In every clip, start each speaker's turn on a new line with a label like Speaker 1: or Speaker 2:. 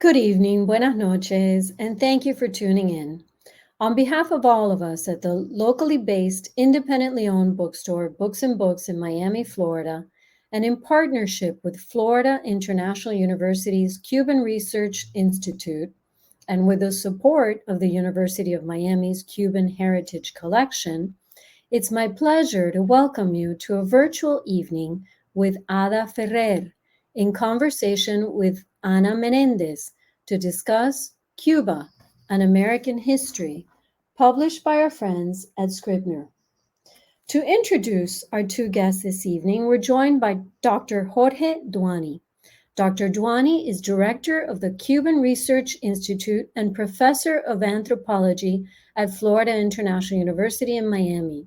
Speaker 1: Good evening, buenas noches, and thank you for tuning in. On behalf of all of us at the locally based, independently owned bookstore Books and Books in Miami, Florida, and in partnership with Florida International University's Cuban Research Institute, and with the support of the University of Miami's Cuban Heritage Collection, it's my pleasure to welcome you to a virtual evening with Ada Ferrer in conversation with Ana Menéndez to discuss Cuba, an American History, published by our friends at Scribner. To introduce our two guests this evening, we're joined by Dr. Jorge Duani. Dr. Duani is director of the Cuban Research Institute and professor of anthropology at Florida International University in Miami.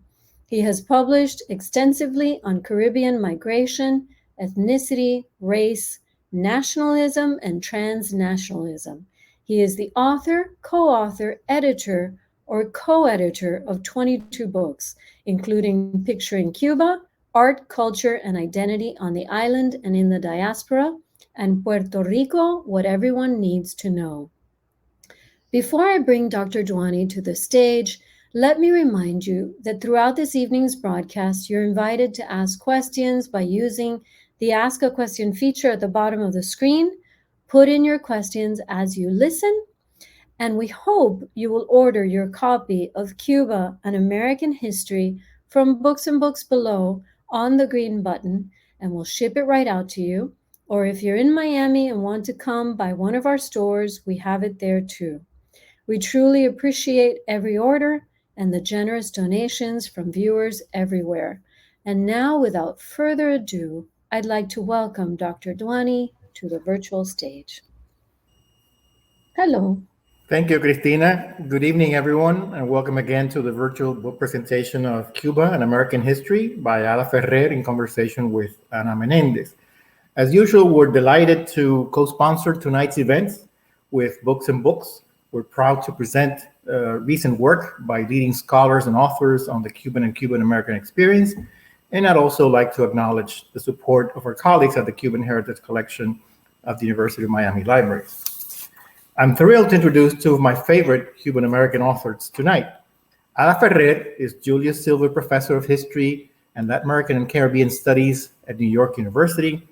Speaker 1: He has published extensively on Caribbean migration, ethnicity, race, nationalism, and transnationalism. He is the author, co-author, editor, or co-editor of 22 books, including Picturing Cuba, Art, Culture, and Identity on the Island and in the Diaspora, and Puerto Rico, What Everyone Needs to Know. Before I bring Dr. Duani to the stage, let me remind you that throughout this evening's broadcast, you're invited to ask questions by using the Ask a Question feature at the bottom of the screen. Put in your questions as you listen, and we hope you will order your copy of Cuba, an American History from Books and Books below on the green button, and we'll ship it right out to you. Or if you're in Miami and want to come by one of our stores, we have it there too. We truly appreciate every order and the generous donations from viewers everywhere. And now, without further ado, I'd like to welcome Dr. Duani to the virtual stage. Hello.
Speaker 2: Thank you, Cristina. Good evening, everyone, and welcome again to the virtual book presentation of Cuba, an American History by Ada Ferrer in conversation with Ana Menéndez. As usual, we're delighted to co-sponsor tonight's events with Books and Books. We're proud to present recent work by leading scholars and authors on the Cuban and Cuban-American experience. And I'd also like to acknowledge the support of our colleagues at the Cuban Heritage Collection of the University of Miami Library. I'm thrilled to introduce two of my favorite Cuban-American authors tonight. Ada Ferrer is Julius Silver Professor of History and Latin American and Caribbean Studies at New York University.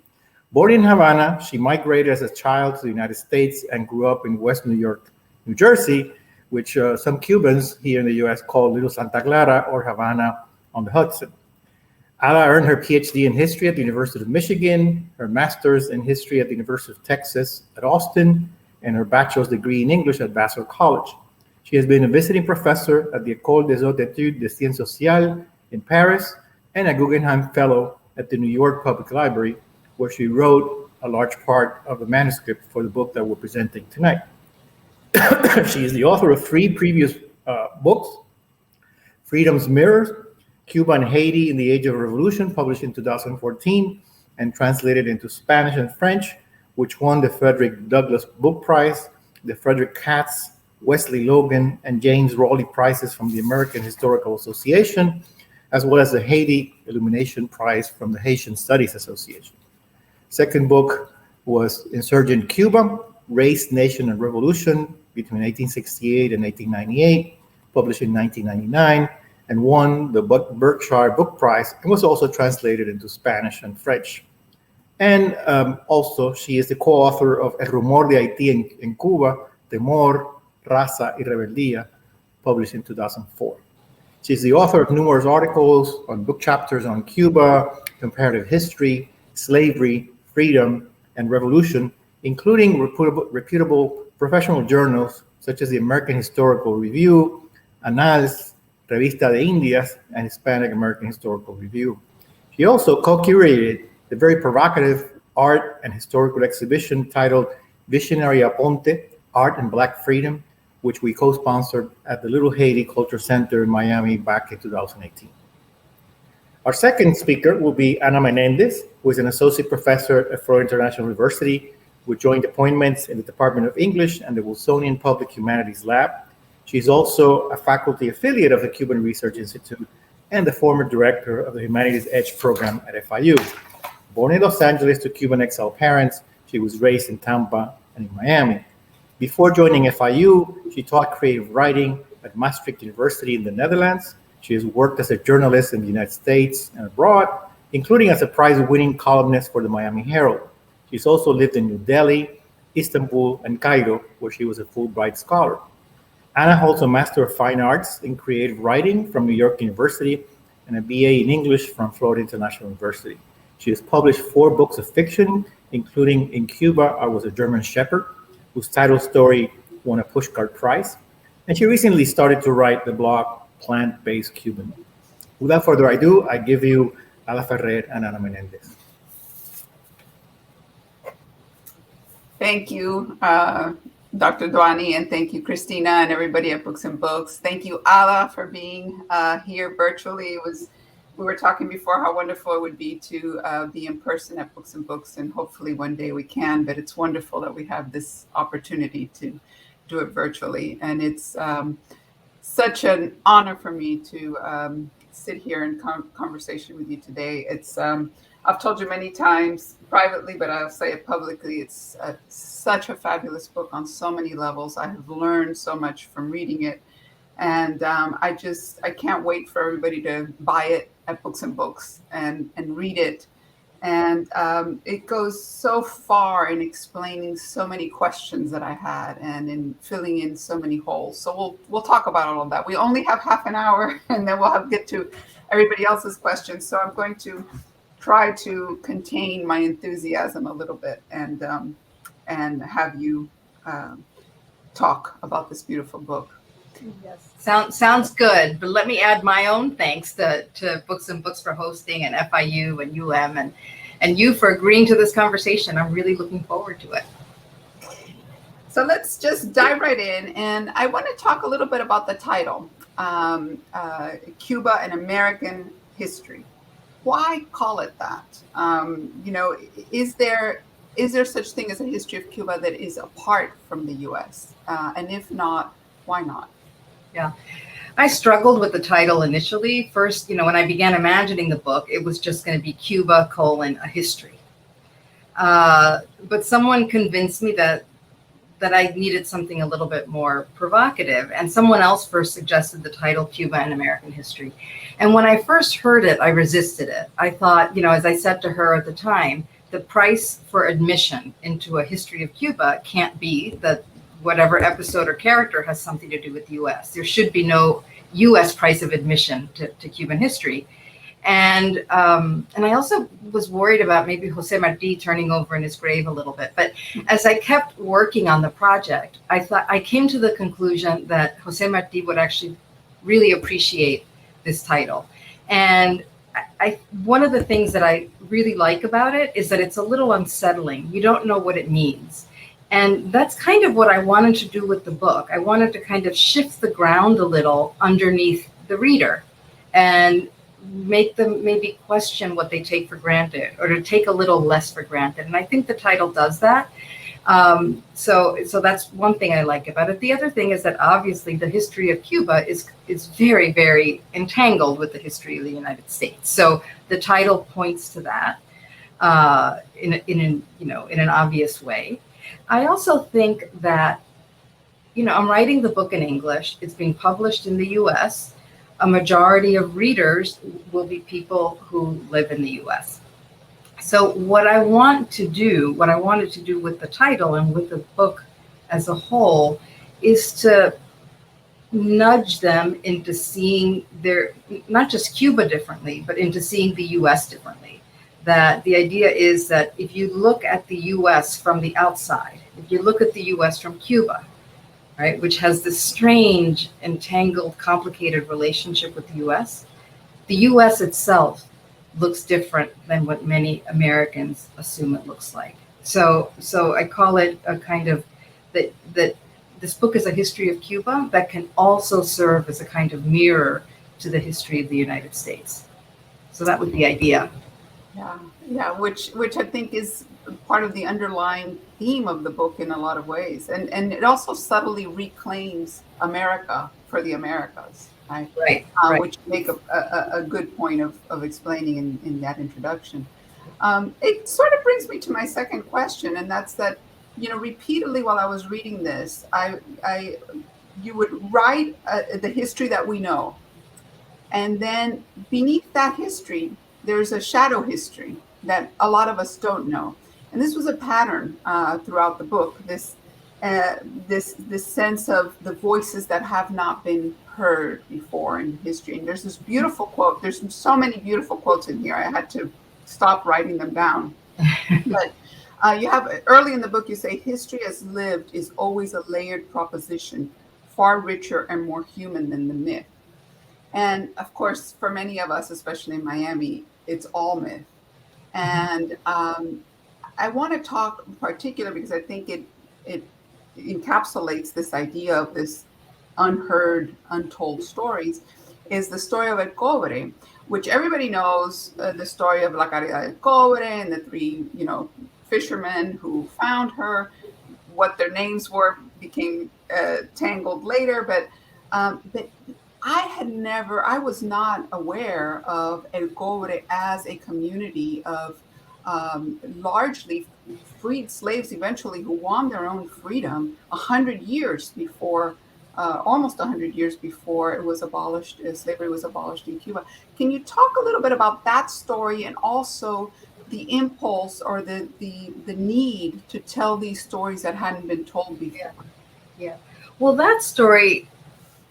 Speaker 2: Born in Havana, she migrated as a child to the United States and grew up in West New York, New Jersey, which some Cubans here in the US call Little Santa Clara or Havana on the Hudson. Ada earned her PhD in history at the University of Michigan, her master's in history at the University of Texas at Austin, and her bachelor's degree in English at Vassar College. She has been a visiting professor at the École des Hautes Études de Sciences Sociales in Paris and a Guggenheim Fellow at the New York Public Library, where she wrote a large part of the manuscript for the book that we're presenting tonight. She is the author of three previous books: Freedom's Mirror, Cuba and Haiti in the Age of Revolution, published in 2014 and translated into Spanish and French, which won the Frederick Douglass Book Prize, the Frederick Katz, Wesley Logan, and James Rowley Prizes from the American Historical Association, as well as the Haiti Illumination Prize from the Haitian Studies Association. Second book was Insurgent Cuba, Race, Nation, and Revolution between 1868 and 1898, published in 1999, and won the Berkshire Book Prize and was also translated into Spanish and French. And also, she is the co-author of El Rumor de Haití en Cuba, Temor, Raza y Rebeldía, published in 2004. She's the author of numerous articles on book chapters on Cuba, comparative history, slavery, freedom, and revolution, including reputable professional journals such as the American Historical Review, Anals, Revista de Indias, and Hispanic American Historical Review. She also co-curated the very provocative art and historical exhibition titled Visionary Aponte, Art and Black Freedom, which we co-sponsored at the Little Haiti Culture Center in Miami back in 2018. Our second speaker will be Ana Menéndez, who is an associate professor at Florida International University with joint appointments in the Department of English and the Wilsonian Public Humanities Lab. She's also a faculty affiliate of the Cuban Research Institute and the former director of the Humanities Edge program at FIU. Born in Los Angeles to Cuban exile parents, she was raised in Tampa and in Miami. Before joining FIU, she taught creative writing at Maastricht University in the Netherlands. She has worked as a journalist in the United States and abroad, including as a prize-winning columnist for the Miami Herald. She's also lived in New Delhi, Istanbul, and Cairo, where she was a Fulbright scholar. Anna holds a Master of Fine Arts in Creative Writing from New York University and a BA in English from Florida International University. She has published 4 books of fiction, including In Cuba, I Was a German Shepherd, whose title story won a Pushcart Prize. And she recently started to write the blog Plant-Based Cuban. Without further ado, I give you Ala Ferrer and Ana Menéndez.
Speaker 3: Thank you, Dr. Duani, and thank you, Christina, and everybody at Books and Books. Thank you, Ala, for being here virtually. We were talking before how wonderful it would be to be in person at Books and Books, and hopefully one day we can, but it's wonderful that we have this opportunity to do it virtually. And it's such an honor for me to sit here in conversation with you today. It's I've told you many times privately, but I'll say it publicly. It's such a fabulous book on so many levels. I have learned so much from reading it. And I can't wait for everybody to buy it at Books and Books and read it. And it goes so far in explaining so many questions that I had and in filling in so many holes. So we'll talk about all of that. We only have half an hour and then we'll get to everybody else's questions. So I'm going to try to contain my enthusiasm a little bit and have you talk about this beautiful book.
Speaker 4: Yes. Sounds good. But let me add my own thanks to Books and Books for hosting, and FIU and UM and you for agreeing to this conversation. I'm really looking forward to it.
Speaker 3: So let's just dive right in. And I want to talk a little bit about the title, Cuba, an American History. Why call it that? Is there such thing as a history of Cuba that is apart from the U.S.? And if not, why not?
Speaker 4: Yeah, I struggled with the title initially. First, when I began imagining the book, it was just going to be Cuba, a history. But someone convinced me that I needed something a little bit more provocative. And someone else first suggested the title Cuba, an American History. And when I first heard it, I resisted it. I thought, as I said to her at the time, the price for admission into a history of Cuba can't be that whatever episode or character has something to do with the U.S. There should be no U.S. price of admission to Cuban history. And I also was worried about maybe Jose Marti turning over in his grave a little bit. But as I kept working on the project, I came to the conclusion that Jose Marti would actually really appreciate this title. And one of the things that I really like about it is that it's a little unsettling. You don't know what it means. And that's kind of what I wanted to do with the book. I wanted to kind of shift the ground a little underneath the reader and make them maybe question what they take for granted, or to take a little less for granted. And I think the title does that. So that's one thing I like about it. The other thing is that obviously the history of Cuba is very, very entangled with the history of the United States. So the title points to that in an obvious way. I also think that, I'm writing the book in English. It's being published in the U.S. A majority of readers will be people who live in the U.S. So what I wanted to do with the title and with the book as a whole is to nudge them into seeing not just Cuba differently, but into seeing the U.S. differently. That the idea is that if you look at the U.S. from the outside, if you look at the U.S. from Cuba, right, which has this strange, entangled, complicated relationship with the U.S. itself looks different than what many Americans assume it looks like. So I call it a kind of that this book is a history of Cuba that can also serve as a kind of mirror to the history of the United States. So that was the idea.
Speaker 3: Yeah, which I think is part of the underlying theme of the book in a lot of ways, and it also subtly reclaims America for the Americas, right?
Speaker 4: Right.
Speaker 3: Which make a good point of explaining in that introduction. It sort of brings me to my second question, and that's that repeatedly while I was reading this, you would write the history that we know. And then beneath that history, there's a shadow history that a lot of us don't know. And this was a pattern throughout the book, this sense of the voices that have not been heard before in history. And there's this beautiful quote. There's so many beautiful quotes in here. I had to stop writing them down. But you have, early in the book, you say, history as lived is always a layered proposition, far richer and more human than the myth. And of course, for many of us, especially in Miami, it's all myth. And I want to talk in particular because I think it encapsulates this idea of this unheard, untold stories, is the story of El Cobre, which everybody knows, the story of La Caridad del Cobre and the three, fishermen who found her. What their names were became tangled later, but I was not aware of El Cobre as a community of largely freed slaves eventually who won their own freedom 100 years before, almost 100 years before it was abolished, slavery was abolished in Cuba. Can you talk a little bit about that story and also the impulse or the need to tell these stories that hadn't been told before?
Speaker 4: Yeah. Well, that story,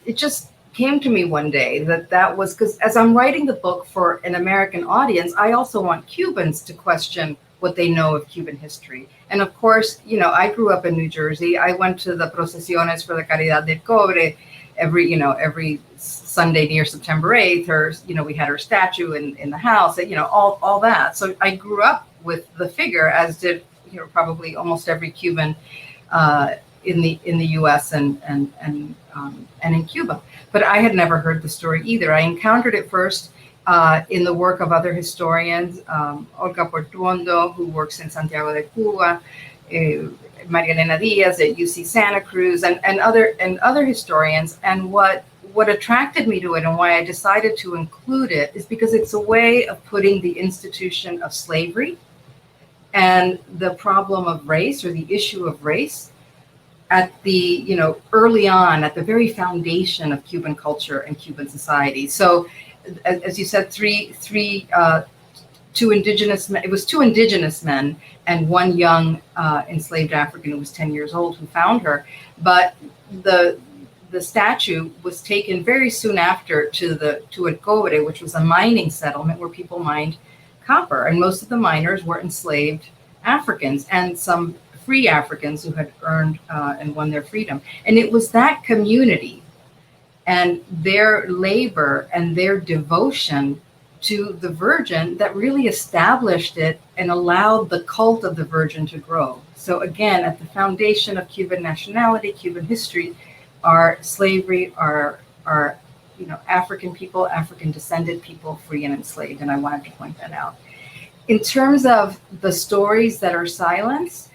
Speaker 4: it just came to me one day that was because as I'm writing the book for an American audience, I also want Cubans to question what they know of Cuban history. And of course, I grew up in New Jersey. I went to the procesiones for the Caridad del Cobre every Sunday near September 8th, or, we had her statue in the house, all that. So I grew up with the figure, as did, probably almost every Cuban in the U.S. and in Cuba. But I had never heard the story either. I encountered it first in the work of other historians, Olga Portuondo, who works in Santiago de Cuba, Maria Elena Diaz at UC Santa Cruz, and other historians. And what attracted me to it and why I decided to include it is because it's a way of putting the institution of slavery and the problem of race, or the issue of race, at the, early on, at the very foundation of Cuban culture and Cuban society. So, as you said, two indigenous men, it was two indigenous men and one young enslaved African who was 10 years old who found her. But the statue was taken very soon after to El Cobre, which was a mining settlement where people mined copper. And most of the miners were enslaved Africans and some free Africans who had earned and won their freedom. And it was that community and their labor and their devotion to the Virgin that really established it and allowed the cult of the Virgin to grow. So again, at the foundation of Cuban nationality, Cuban history, are slavery, are African people, African descended people, free and enslaved. And I wanted to point that out. In terms of the stories that are silenced,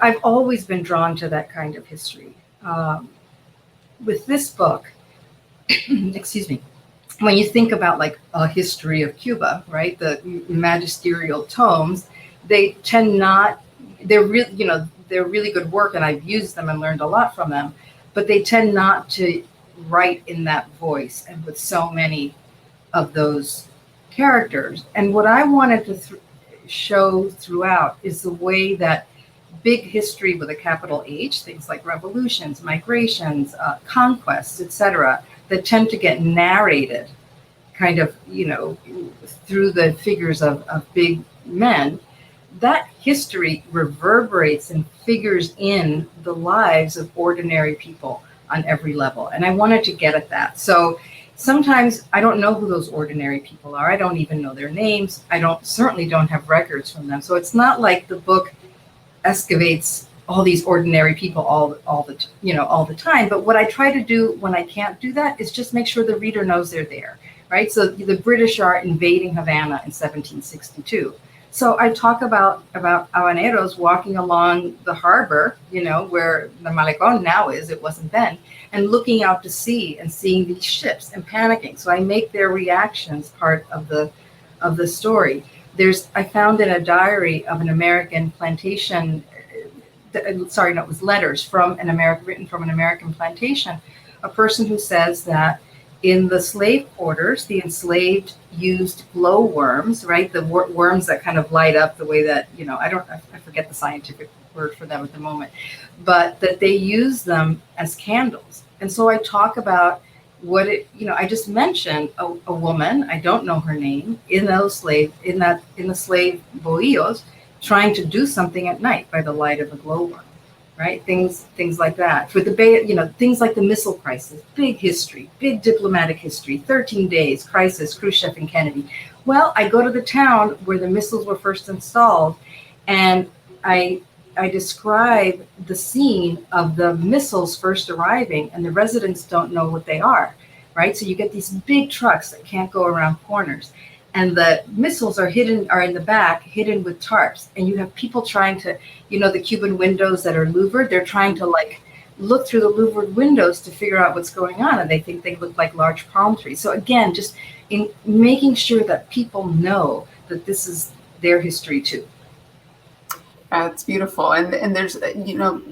Speaker 4: I've always been drawn to that kind of history. With this book, excuse me, when you think about like a history of Cuba, right, the magisterial tomes, they tend not, they're really good work, and I've used them and learned a lot from them, but they tend not to write in that voice and with so many of those characters. And what I wanted to show throughout is the way that big history with a capital H, things like revolutions, migrations, conquests, etc., that tend to get narrated kind of, through the figures of big men, that history reverberates and figures in the lives of ordinary people on every level. And I wanted to get at that. So sometimes I don't know who those ordinary people are. I don't even know their names. Certainly don't have records from them. So it's not like the book excavates all these ordinary people all the time. But what I try to do when I can't do that is just make sure the reader knows they're there, right? So the British are invading Havana in 1762. So I talk about habaneros walking along the harbor, where the Malecón now is, it wasn't then, and looking out to sea and seeing these ships and panicking. So I make their reactions part of the story. I found in a diary of an American plantation sorry, no, it was letters from an American, written from an American plantation, a person who says that in the slave quarters, the enslaved used glowworms, right? The worms that kind of light up the way that, I forget the scientific word for them at the moment, but that they use them as candles. And so I talk about what it, I just mentioned a woman, I don't know her name, in the slave bohíos, trying to do something at night by the light of a glowworm, right? Things like that. For the things like the missile crisis, big history, big diplomatic history, 13 days, crisis, Khrushchev and Kennedy. Well, I go to the town where the missiles were first installed, and I describe the scene of the missiles first arriving, and the residents don't know what they are, right? So you get these big trucks that can't go around corners, and the missiles are in the back, hidden with tarps, and you have people trying to, the Cuban windows that are louvered, they're trying to look through the louvered windows to figure out what's going on, and they think they look like large palm trees. So again, just in making sure that people know that this is their history too.
Speaker 3: It's beautiful. And there's,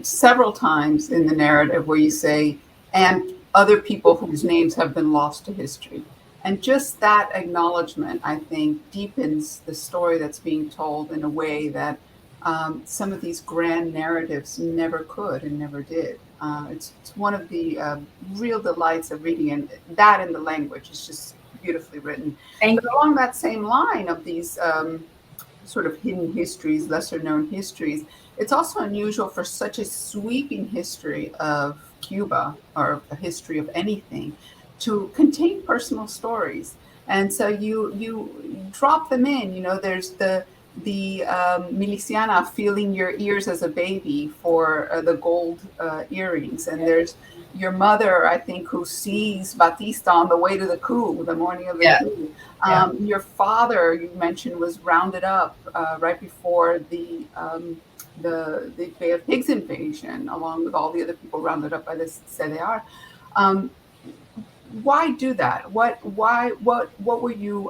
Speaker 3: several times in the narrative where you say, and other people whose names have been lost to history. And just that acknowledgement, I think, deepens the story that's being told in a way that some of these grand narratives never could and never did. It's one of the real delights of reading, and that in the language is just beautifully written. But along that same line of these sort of hidden histories, lesser known histories, it's also unusual for such a sweeping history of Cuba, or a history of anything, to contain personal stories. And so you drop them in. There's the miliciana feeling your ears as a baby for the gold earrings, and there's your mother, I think, who sees Batista on the way to the coup, the morning of the coup. Your father, you mentioned, was rounded up right before the Bay of Pigs invasion, along with all the other people rounded up by the CDR. Why do that? What were you?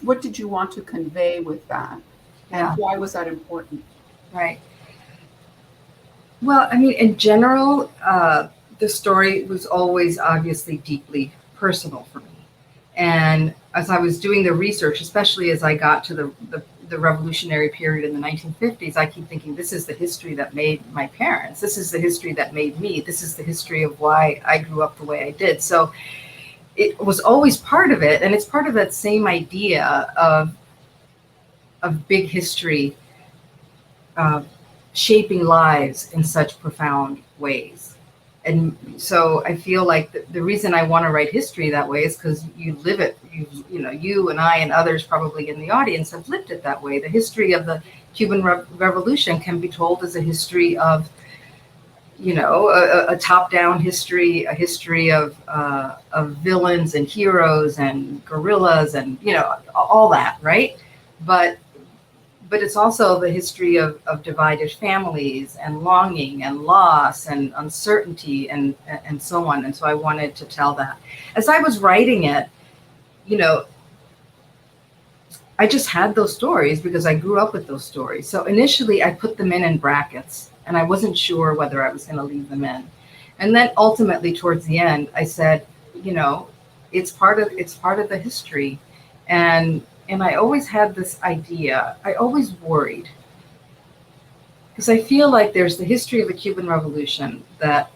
Speaker 3: What did you want to convey with that? And why was that important?
Speaker 4: Right. Well, I mean, in general, the story was always obviously deeply personal for me. And as I was doing the research, especially as I got to the revolutionary period in the 1950s, I keep thinking, this is the history that made my parents. This is the history that made me. This is the history of why I grew up the way I did. So it was always part of it. And it's part of that same idea of big history shaping lives in such profound ways. And so I feel like the reason I want to write history that way is because you live it. You and I and others probably in the audience have lived it that way. The history of the Cuban Revolution can be told as a history of, a top-down history, a history of villains and heroes and guerrillas and, all that, right? But it's also the history of divided families and longing and loss and uncertainty and so on. And so I wanted to tell that. As I was writing it, I just had those stories because I grew up with those stories. So initially I put them in brackets, and I wasn't sure whether I was going to leave them in. And then ultimately towards the end, I said, it's part of the history. And I always had this idea, I always worried, because I feel like there's the history of the Cuban Revolution that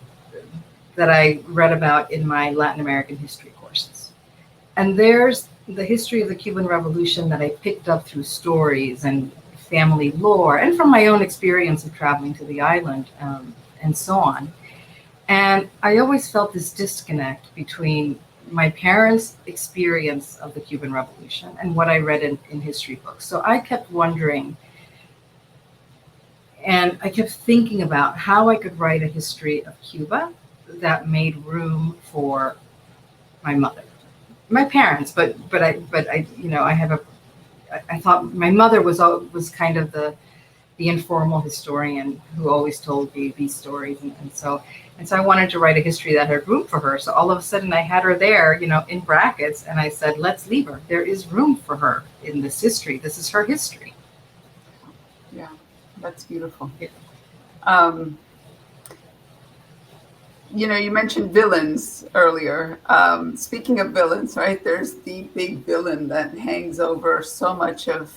Speaker 4: I read about in my Latin American history courses. And there's the history of the Cuban Revolution that I picked up through stories and family lore and from my own experience of traveling to the island and so on. And I always felt this disconnect between my parents' experience of the Cuban Revolution and what I read in history books. So I kept wondering, and I kept thinking about how I could write a history of Cuba that made room for my mother, my parents, but I thought my mother was kind of the informal historian who always told me these stories, and so I wanted to write a history that had room for her. So all of a sudden I had her there, in brackets, and I said, let's leave her. There is room for her in this history. This is her history.
Speaker 3: Yeah, that's beautiful.
Speaker 4: Yeah.
Speaker 3: Um, you mentioned villains earlier. Speaking of villains, right? There's the big villain that hangs over so much of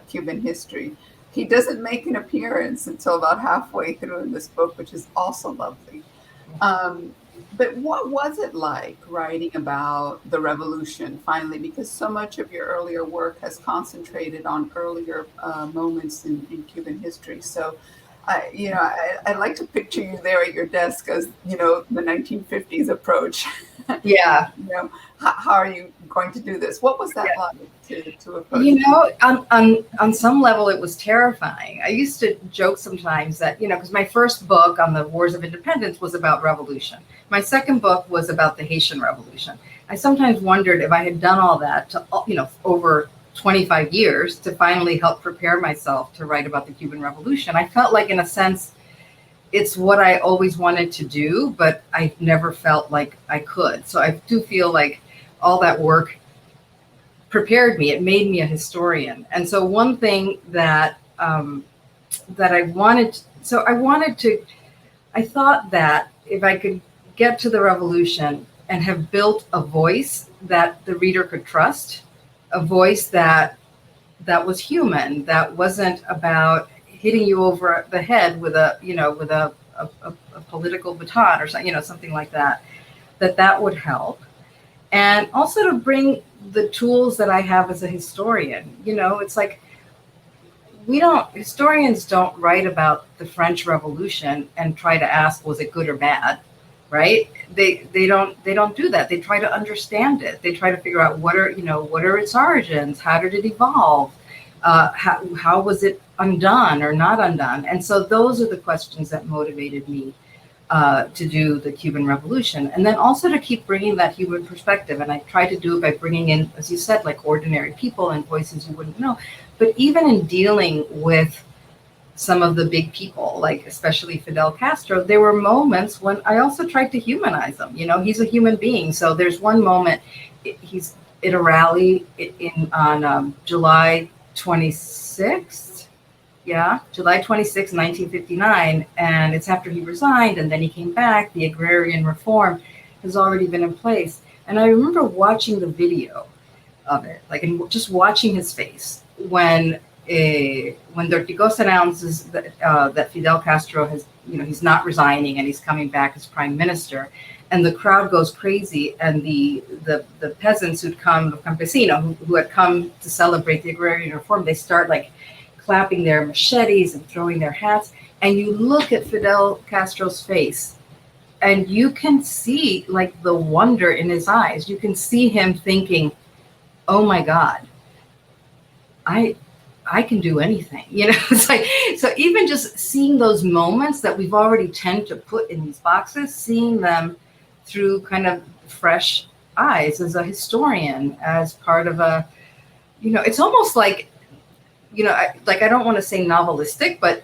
Speaker 3: Cuban history. He doesn't make an appearance until about halfway through in this book, which is also lovely. But what was it like writing about the revolution finally? Because so much of your earlier work has concentrated on earlier moments in Cuban history. So I'd like to picture you there at your desk as, the 1950s approach.
Speaker 4: Yeah.
Speaker 3: How are you going to do this? What was that like to approach?
Speaker 4: On some level, it was terrifying. I used to joke sometimes that, because my first book on the Wars of Independence was about revolution. My second book was about the Haitian Revolution. I sometimes wondered if I had done all that to, over 25 years to finally help prepare myself to write about the Cuban Revolution. I felt like, in a sense, it's what I always wanted to do, but I never felt like I could. So I do feel like all that work prepared me. It made me a historian. And so one thing that I thought that if I could get to the revolution and have built a voice that the reader could trust, a voice that was human, that wasn't about hitting you over the head with a political baton or something like that, that would help. And also to bring the tools that I have as a historian. It's like historians don't write about the French Revolution and try to ask, was it good or bad? Right? They don't do that. They try to understand it. They try to figure out what are its origins? How did it evolve? How was it undone or not undone? And so those are the questions that motivated me to do the Cuban Revolution, and then also to keep bringing that human perspective. And I try to do it by bringing in, as you said, like ordinary people and voices you wouldn't know. But even in dealing with some of the big people, like especially Fidel Castro, there were moments when I also tried to humanize him. He's a human being. So there's one moment he's at a rally on July 26th. Yeah, July 26, 1959. And it's after he resigned and then he came back. The agrarian reform has already been in place. And I remember watching the video of it, and just watching his face when Dorticos announces that Fidel Castro has, he's not resigning and he's coming back as prime minister. And the crowd goes crazy, and the peasants who'd come, the campesino who had come to celebrate the agrarian reform, they start clapping their machetes and throwing their hats. And you look at Fidel Castro's face, and you can see the wonder in his eyes. You can see him thinking, "Oh my God, I can do anything." It's so even just seeing those moments that we've already tend to put in these boxes, seeing them through kind of fresh eyes as a historian, as part of it's almost like, I don't want to say novelistic, but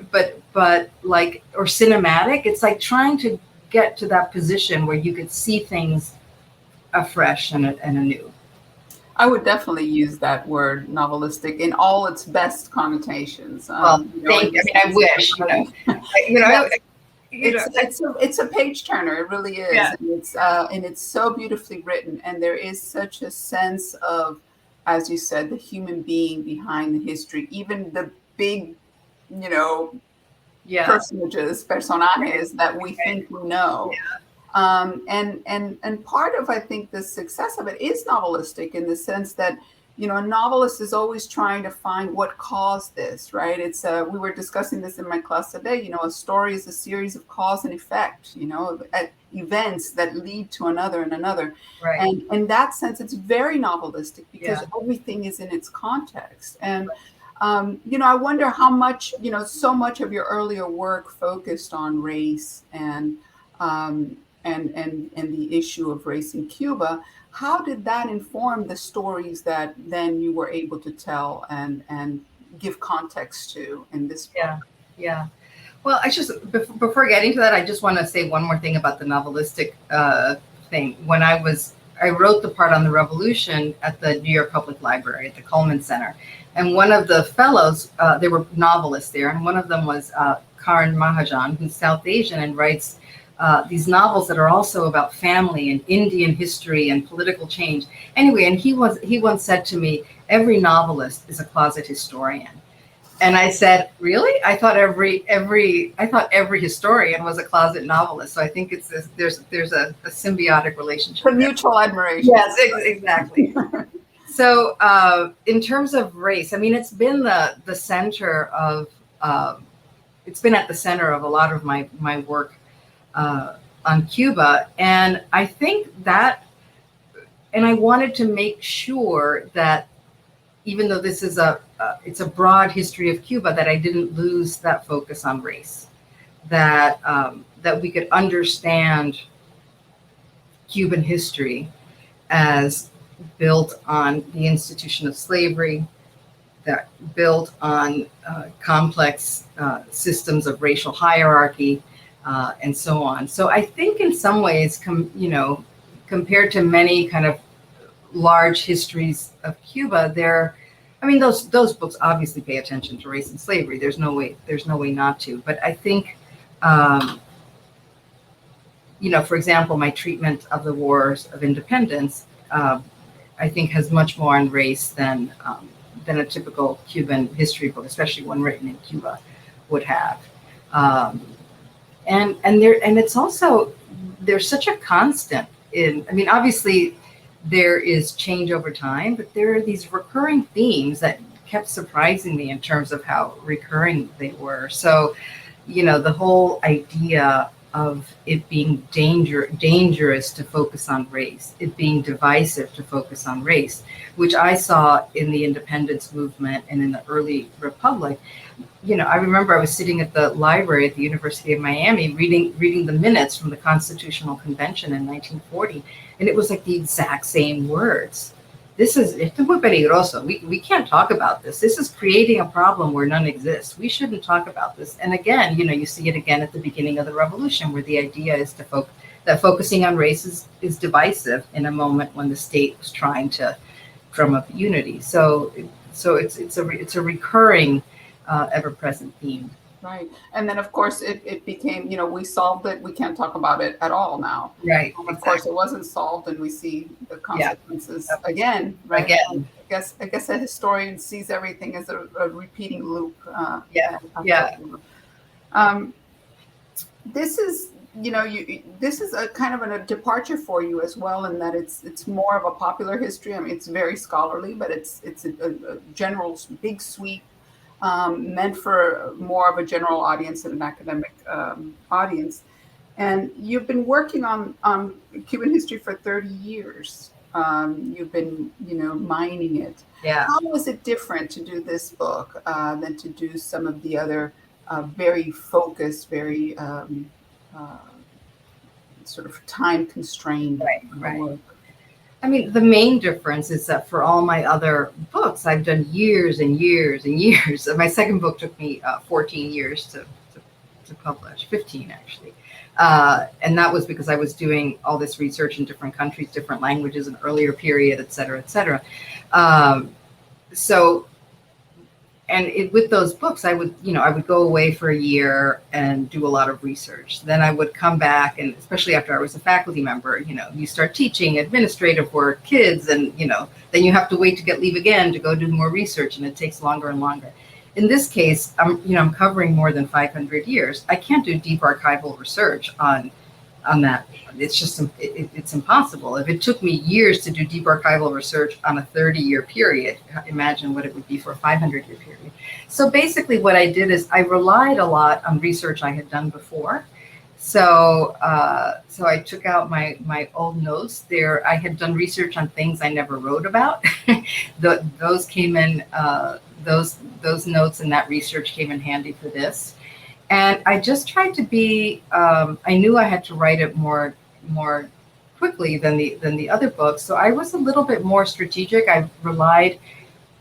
Speaker 4: or cinematic. It's like trying to get to that position where you could see things afresh and anew.
Speaker 3: I would definitely use that word, novelistic, in all its best connotations.
Speaker 4: Well, I wish.
Speaker 3: It's a page turner. It really is,
Speaker 4: Yeah.
Speaker 3: And it's so beautifully written. And there is such a sense of, as you said, the human being behind the history, even the big, personages, personajes that we think we know.
Speaker 4: Yeah.
Speaker 3: And part of, I think, the success of it is novelistic, in the sense that, a novelist is always trying to find what caused this, right? It's we were discussing this in my class today. A story is a series of cause and effect, events that lead to another and another.
Speaker 4: Right.
Speaker 3: And in that sense, it's very novelistic, because everything is in its context. And I wonder how much, so much of your earlier work focused on race and the issue of race in Cuba. How did that inform the stories that then you were able to tell and give context to in this book?
Speaker 4: Yeah. Well, before getting to that, I just want to say one more thing about the novelistic thing. When I was I wrote the part on the revolution at the New York Public Library at the Cullman Center. And one of the fellows, there were novelists there, and one of them was Karan Mahajan, who's South Asian and writes these novels that are also about family and Indian history and political change. Anyway, and he once said to me, every novelist is a closet historian. And I said, really? I thought every historian was a closet novelist. So I think it's this, there's a symbiotic relationship.
Speaker 3: For mutual admiration.
Speaker 4: Yes, exactly. So in terms of race, I mean, it's been the center of it's been at the center of a lot of my work on Cuba, and I think that, and I wanted to make sure that even though this is it's a broad history of Cuba, that I didn't lose that focus on race, that that we could understand Cuban history as built on the institution of slavery, that built on complex systems of racial hierarchy, and so on. So I think in some ways, compared to many kind of large histories of Cuba, I mean, those books obviously pay attention to race and slavery. There's no way not to. But I think, for example, my treatment of the wars of independence, I think has much more on race than a typical Cuban history book, especially one written in Cuba, would have. And it's also, there's such a constant in, I mean, obviously there is change over time, but there are these recurring themes that kept surprising me in terms of how recurring they were. So, the whole idea of it being dangerous to focus on race, it being divisive to focus on race, which I saw in the independence movement and in the early republic. I remember I was sitting at the library at the University of Miami reading the minutes from the Constitutional Convention in 1940, and it was like the exact same words. This is muy peligroso. We can't talk about this. This is creating a problem where none exists. We shouldn't talk about this. And again, you see it again at the beginning of the revolution, where the idea is that focusing on race is divisive in a moment when the state was trying to drum up unity. So it's a recurring ever-present theme.
Speaker 3: Right. And then, of course, it became, we solved it. We can't talk about it at all now.
Speaker 4: Right.
Speaker 3: And of course, it wasn't solved, and we see the consequences again. Right.
Speaker 4: Again.
Speaker 3: I guess a historian sees everything as a repeating loop. This is, this is a kind of a departure for you as well, in that it's more of a popular history. I mean, it's very scholarly, but it's a general big sweep. Meant for more of a general audience and an academic audience. And you've been working on Cuban history for 30 years. You've been, mining it.
Speaker 4: Yeah.
Speaker 3: How was it different to do this book than to do some of the other very focused, very sort of time-constrained work?
Speaker 4: I mean, the main difference is that for all my other books, I've done years and years and years. My second book took me 14 years to publish, 15 actually. And that was because I was doing all this research in different countries, different languages, an earlier period, et cetera, et cetera. With those books, I would go away for a year and do a lot of research. Then I would come back, and especially after I was a faculty member, you start teaching administrative work, kids, and then you have to wait to get leave again to go do more research, and it takes longer and longer. In this case, I'm covering more than 500 years. I can't do deep archival research on that. It's just it's impossible. If it took me years to do deep archival research on a 30-year period, imagine what it would be for a 500-year period. So basically what I did is I relied a lot on research I had done before. So I took out my old notes there. I had done research on things I never wrote about. Those came in, those notes and that research came in handy for this. And I just tried to be, I knew I had to write it more quickly than the other books. So I was a little bit more strategic. I relied,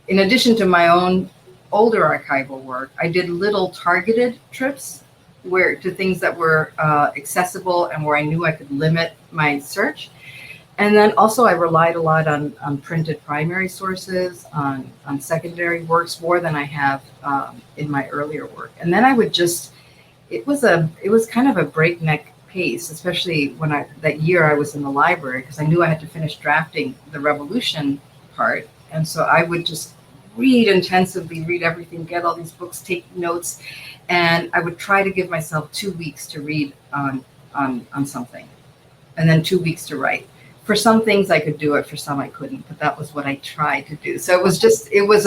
Speaker 4: in addition to my own older archival work, I did little targeted trips to things that were accessible and where I knew I could limit my search. And then also I relied a lot on printed primary sources, on secondary works, more than I have in my earlier work. And then I would just, it was kind of a breakneck pace, especially when that year I was in the library, because I knew I had to finish drafting the revolution part. And so I would just read intensively, read everything, get all these books, take notes. And I would try to give myself 2 weeks to read on something, and then 2 weeks to write. For some things I could do it, for some I couldn't, but that was what I tried to do. So it was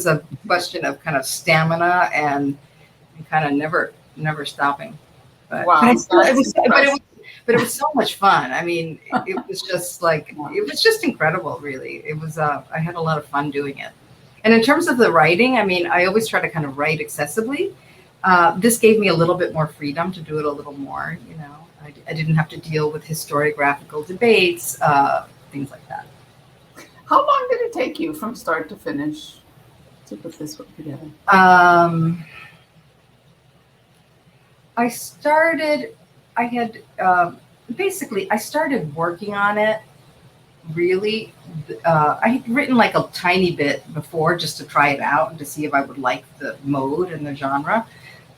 Speaker 4: a question of kind of stamina and kind of never stopping. But,
Speaker 3: Wow.
Speaker 4: but it was so much fun. I mean, it was just like, it was just incredible, really. It was, I had a lot of fun doing it. And in terms of the writing, I mean, I always try to kind of write accessibly. This gave me a little bit more freedom to do it a little more, you know. I didn't have to deal with historiographical debates, things like that.
Speaker 3: How long did it take you from start to finish to put this book together?
Speaker 4: I started working on it, really. I had written like a tiny bit before just to try it out and to see if I would like the mode and the genre.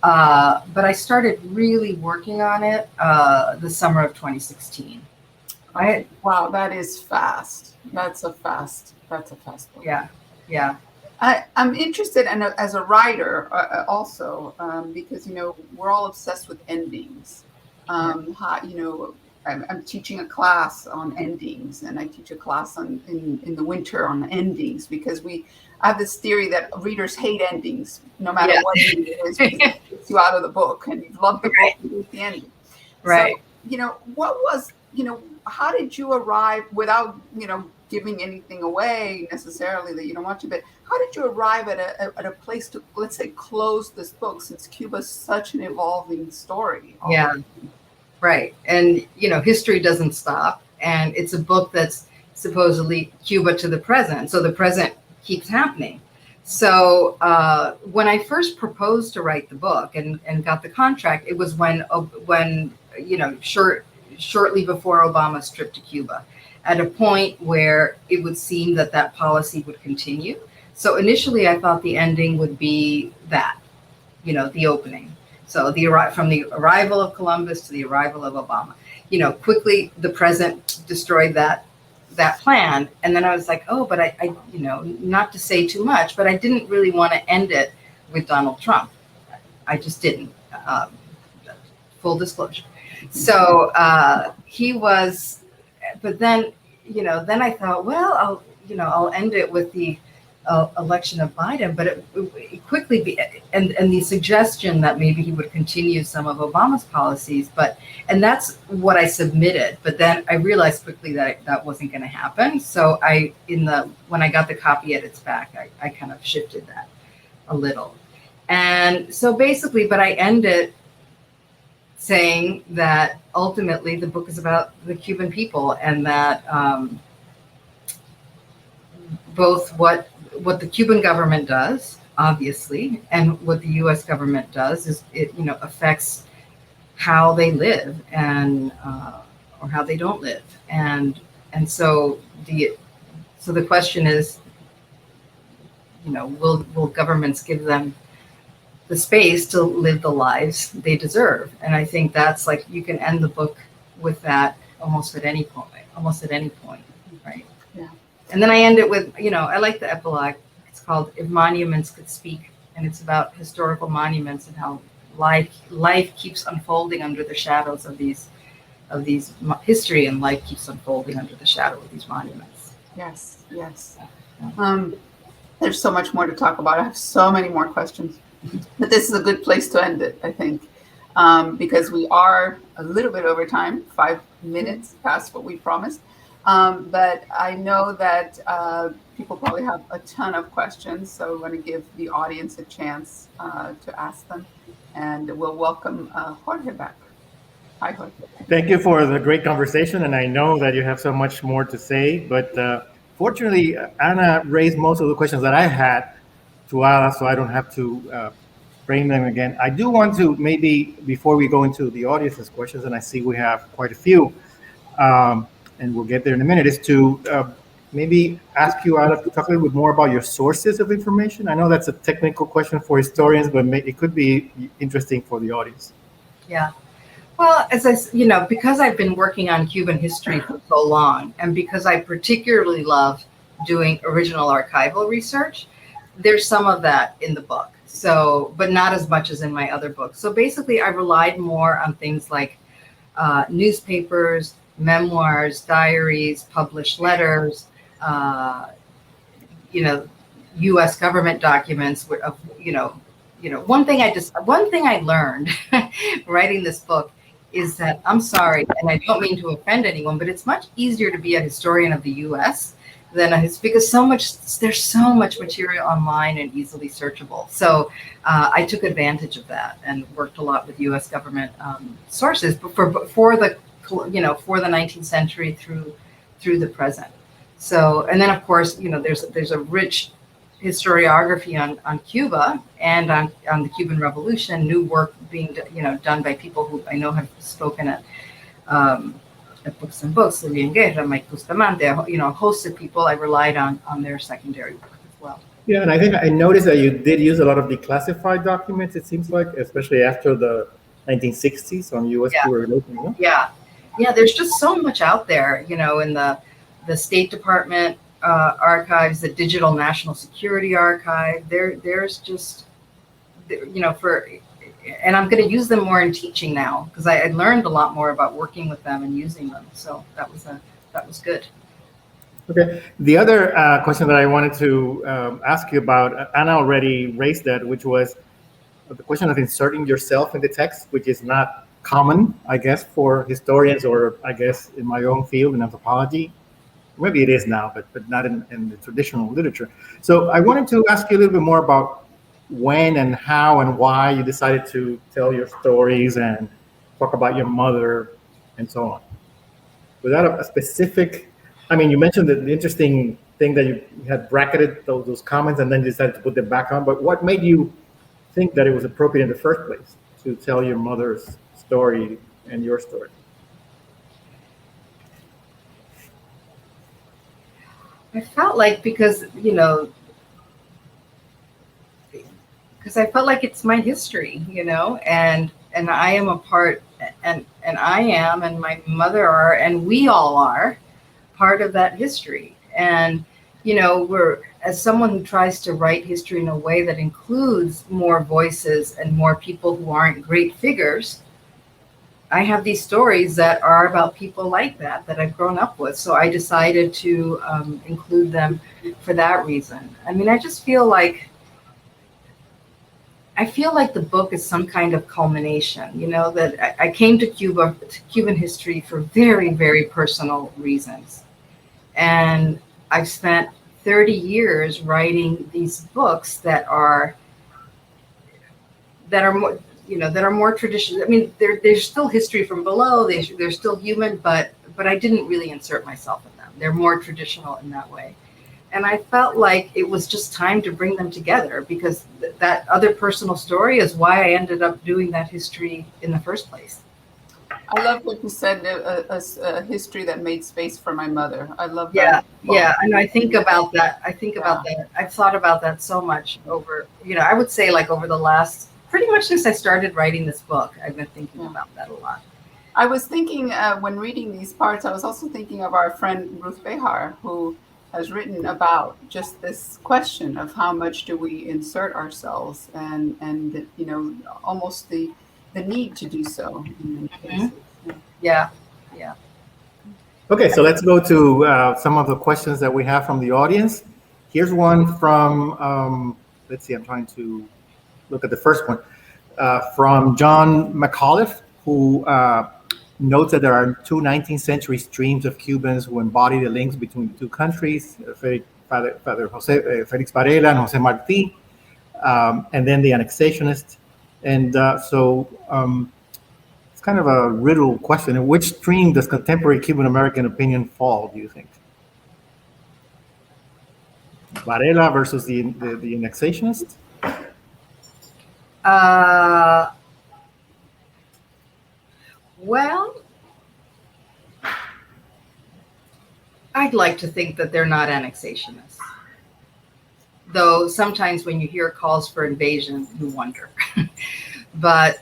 Speaker 4: But I started really working on it the summer of 2016.
Speaker 3: Wow, that is fast. That's a fast book.
Speaker 4: Yeah.
Speaker 3: I'm interested in as a writer also because, you know, we're all obsessed with endings. How, you know, I'm teaching a class on endings, and I teach a class in the winter on endings, because I have this theory that readers hate endings, no matter what it is, because it gets you out of the book, and you've loved the book at the ending.
Speaker 4: Right.
Speaker 3: So, you know, how did you arrive, without, you know, giving anything away necessarily that you don't want to, but how did you arrive at a place to, let's say, close this book, since Cuba's such an evolving story?
Speaker 4: Yeah. Right. And, you know, history doesn't stop. And it's a book that's supposedly Cuba to the present. So the present keeps happening. So when I first proposed to write the book and got the contract, it was when you know, shortly before Obama's trip to Cuba, at a point where it would seem that policy would continue. So initially I thought the ending would be that, you know, the opening. So from the arrival of Columbus to the arrival of Obama, you know, quickly the present destroyed that plan. And then I was like, oh, but I, you know, not to say too much, but I didn't really want to end it with Donald Trump. I just didn't, full disclosure. So he was, but then, you know, then I thought, well, I'll end it with the election of Biden, but it quickly and the suggestion that maybe he would continue some of Obama's policies, and that's what I submitted. But then I realized quickly that wasn't going to happen. So when I got the copy edits back, I kind of shifted that a little. And so basically, but I ended saying that ultimately the book is about the Cuban people, and that both what the Cuban government does, obviously, and what the U.S. government does is it, you know, affects how they live and or how they don't live, and so the question is, you know, will governments give them the space to live the lives they deserve? And I think that's like, you can end the book with that almost at any point, right?
Speaker 3: Yeah.
Speaker 4: And then I end it with, you know, I like the epilogue. It's called "If Monuments Could Speak," and it's about historical monuments and how life keeps unfolding under the shadows of these history, and life keeps unfolding under the shadow of these monuments.
Speaker 3: Yes. There's so much more to talk about. I have so many more questions, but this is a good place to end it, I think, because we are a little bit over time, 5 minutes past what we promised. But I know that people probably have a ton of questions, so I want to give the audience a chance to ask them, and we'll welcome Jorge back. Hi, Jorge.
Speaker 2: Thank you for the great conversation, and I know that you have so much more to say, but fortunately, Ana raised most of the questions that I had to Ala, so I don't have to frame them again. I do want to, maybe before we go into the audience's questions, and I see we have quite a few, and we'll get there in a minute, is to maybe ask you, Alex, to talk a little bit more about your sources of information. I know that's a technical question for historians, but it could be interesting for the audience.
Speaker 4: Yeah. Well, because I've been working on Cuban history for so long, and because I particularly love doing original archival research, there's some of that in the book. So, but not as much as in my other books. So basically, I relied more on things like newspapers, memoirs, diaries, published letters, U.S. government documents. One thing I learned writing this book is that, I'm sorry, and I don't mean to offend anyone, but it's much easier to be a historian of the U.S. than because there's so much material online and easily searchable. So I took advantage of that and worked a lot with U.S. government sources for the 19th century through the present. So, and then of course, there's a rich historiography on Cuba and on the Cuban Revolution, new work being done by people who I know have spoken at Books and Books, Lilian Guerra, Mike Bustamante, a host of people. I relied on their secondary work as well.
Speaker 2: Yeah, and I think I noticed that you did use a lot of declassified documents, it seems like, especially after the 1960s on U.S.-Cuba relations.
Speaker 4: Yeah, there's just so much out there, in the State Department archives, the Digital National Security Archive. There's just, and I'm going to use them more in teaching now because I learned a lot more about working with them and using them. So that was good.
Speaker 2: Okay. The other question that I wanted to ask you about, Anna already raised that, which was the question of inserting yourself in the text, which is not common, I guess, for historians, or I guess in my own field in anthropology. Maybe it is now, but not in the traditional literature. So I wanted to ask you a little bit more about when and how and why you decided to tell your stories and talk about your mother and so on. Without a specific, I mean, you mentioned the interesting thing that you had bracketed those comments and then you decided to put them back on, but what made you think that it was appropriate in the first place to tell your mother's story and your story?
Speaker 4: I felt like because I felt like it's my history, and I am a part, and I am, and my mother are, and we all are part of that history. And, we're, as someone who tries to write history in a way that includes more voices and more people who aren't great figures, I have these stories that are about people like that I've grown up with. So I decided to include them for that reason. I mean, I just feel like the book is some kind of culmination, that I came to Cuban history for very, very personal reasons. And I've spent 30 years writing these books that are more, that are more traditional. I mean, there's still history from below. They're still human, but I didn't really insert myself in them. They're more traditional in that way. And I felt like it was just time to bring them together because that other personal story is why I ended up doing that history in the first place.
Speaker 3: I love what you said, a history that made space for my mother. I love that.
Speaker 4: Yeah, and I think about that. I've thought about that so much over, I would say like over the last, pretty much since I started writing this book, I've been thinking about that a lot.
Speaker 3: I was thinking when reading these parts, I was also thinking of our friend Ruth Behar, who has written about just this question of how much do we insert ourselves and almost the need to do so in many cases.
Speaker 4: Yeah.
Speaker 2: Okay, so let's go to some of the questions that we have from the audience. Here's one from, let's see, I'm trying to look at the first one, from John McAuliffe, who notes that there are two 19th century streams of Cubans who embody the links between the two countries, Father Felix Varela and Jose Marti, and then the annexationists. And so it's kind of a riddle question. In which stream does contemporary Cuban-American opinion fall, do you think? Varela versus the annexationists?
Speaker 4: Well, I'd like to think that they're not annexationists. Though sometimes when you hear calls for invasion, you wonder. But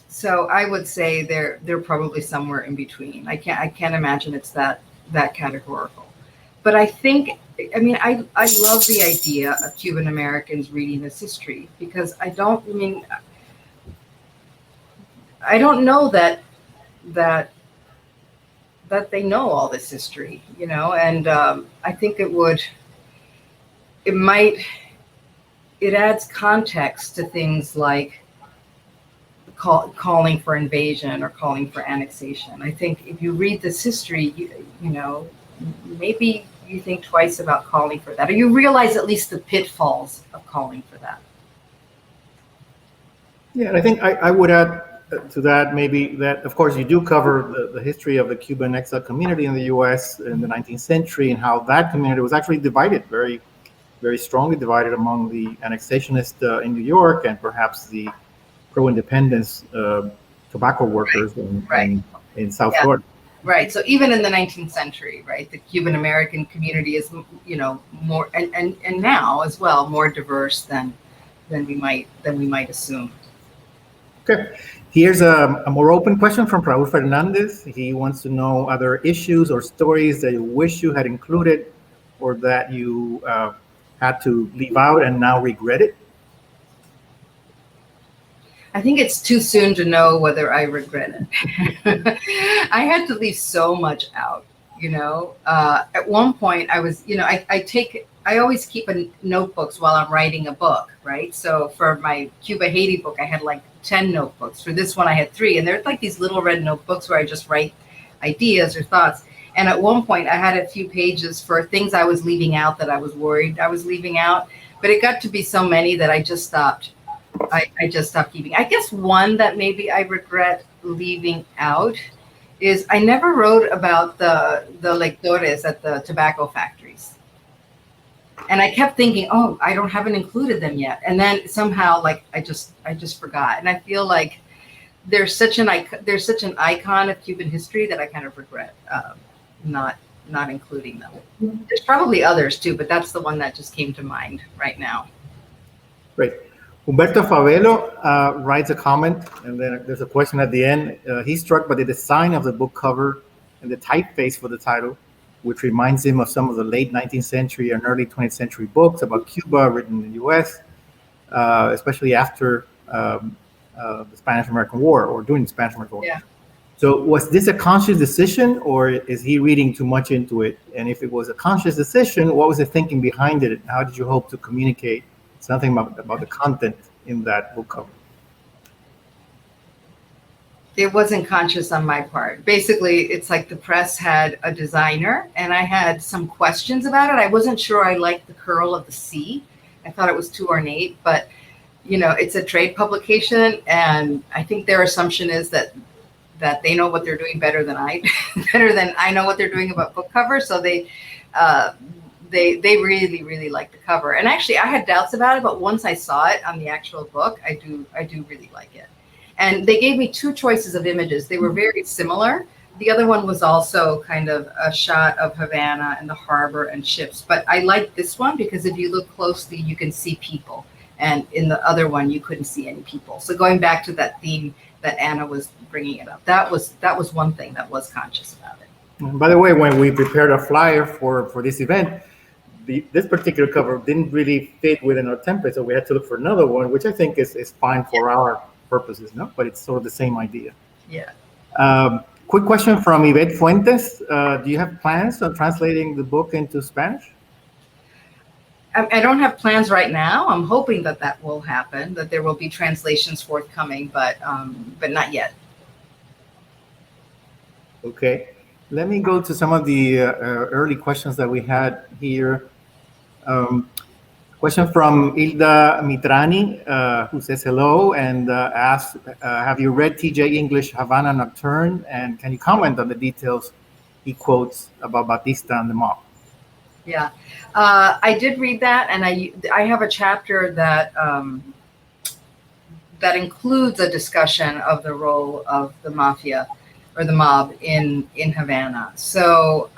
Speaker 4: so I would say they're probably somewhere in between. I can't imagine it's that categorical. But I think, I mean, I love the idea of Cuban Americans reading this history, because I don't know that they know all this history, you know, and I think it adds context to things like calling for invasion or calling for annexation. I think if you read this history, you know, maybe you think twice about calling for that, or you realize at least the pitfalls of calling for that.
Speaker 2: Yeah, and I think I would add to that maybe that, of course, you do cover the history of the Cuban exile community in the U.S. in the 19th century, and how that community was actually divided, very, very strongly divided among the annexationists in New York and perhaps the pro-independence tobacco workers in South Florida.
Speaker 4: Right. So even in the 19th century, right, the Cuban American community is, you know, more and now as well more diverse than we might assume.
Speaker 2: Okay. Here's a more open question from Raul Fernandez. He wants to know other issues or stories that you wish you had included or that you had to leave out and now regret it.
Speaker 4: I think it's too soon to know whether I regret it. I had to leave so much out, you know. At one point I was, you know, I always keep notebooks while I'm writing a book, right? So for my Cuba Haiti book, I had like 10 notebooks. For this one, I had 3. And they're like these little red notebooks where I just write ideas or thoughts. And at one point, I had a few pages for things I was leaving out that I was worried I was leaving out. But it got to be so many that I just stopped. I just stopped keeping. I guess one that maybe I regret leaving out is I never wrote about the lectores at the tobacco factories. And I kept thinking, oh, I haven't included them yet. And then somehow, like, I just forgot. And I feel like there's such an icon of Cuban history that I kind of regret not including them. There's probably others too, but that's the one that just came to mind right now.
Speaker 2: Great. Humberto Favelo writes a comment, and then there's a question at the end. He's struck by the design of the book cover and the typeface for the title, which reminds him of some of the late 19th century and early 20th century books about Cuba written in the U.S., especially after the Spanish-American War or during the Spanish-American War.
Speaker 4: Yeah.
Speaker 2: So was this a conscious decision, or is he reading too much into it? And if it was a conscious decision, what was the thinking behind it? How did you hope to communicate something about the content in that book cover?
Speaker 4: It wasn't conscious on my part. Basically, it's like the press had a designer and I had some questions about it. I wasn't sure I liked the curl of the C. I thought it was too ornate, but you know, it's a trade publication, and I think their assumption is that they know what they're doing better than I know what they're doing about book covers. So they really, really like the cover. And actually I had doubts about it, but once I saw it on the actual book, I do really like it. And they gave me 2 choices of images. They were very similar. The other one was also kind of a shot of Havana and the harbor and ships. But I like this one because if you look closely, you can see people. And in the other one, you couldn't see any people. So going back to that theme that Anna was bringing it up, that was one thing that was conscious about it.
Speaker 2: By the way, when we prepared a flyer for this event, this particular cover didn't really fit within our template, so we had to look for another one, which I think is fine for our purposes, no? But it's sort of the same idea.
Speaker 4: Yeah.
Speaker 2: Quick question from Yvette Fuentes. Do you have plans on translating the book into Spanish?
Speaker 4: I don't have plans right now. I'm hoping that will happen, that there will be translations forthcoming, but not yet.
Speaker 2: Okay. Let me go to some of the early questions that we had here. Question from Hilda Mitrani, who says hello and asks, have you read T.J. English Havana Nocturne? And can you comment on the details he quotes about Batista and the mob?
Speaker 4: Yeah, I did read that, and I have a chapter that includes a discussion of the role of the mafia or the mob in Havana. So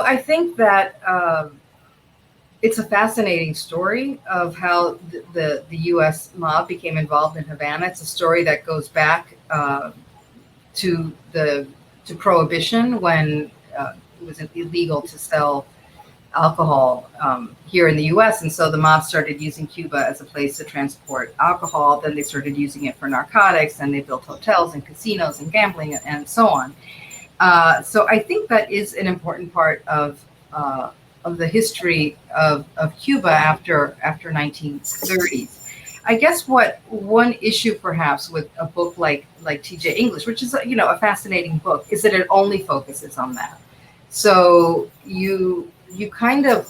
Speaker 4: I think that it's a fascinating story of how the U.S. mob became involved in Havana. It's a story that goes back to Prohibition, when it was illegal to sell alcohol here in the U.S. And so the mob started using Cuba as a place to transport alcohol. Then they started using it for narcotics, and they built hotels and casinos and gambling and so on. So I think that is an important part of the history of Cuba after 1930s. I guess one issue perhaps with a book like T.J. English, which is a fascinating book, is that it only focuses on that. So you kind of,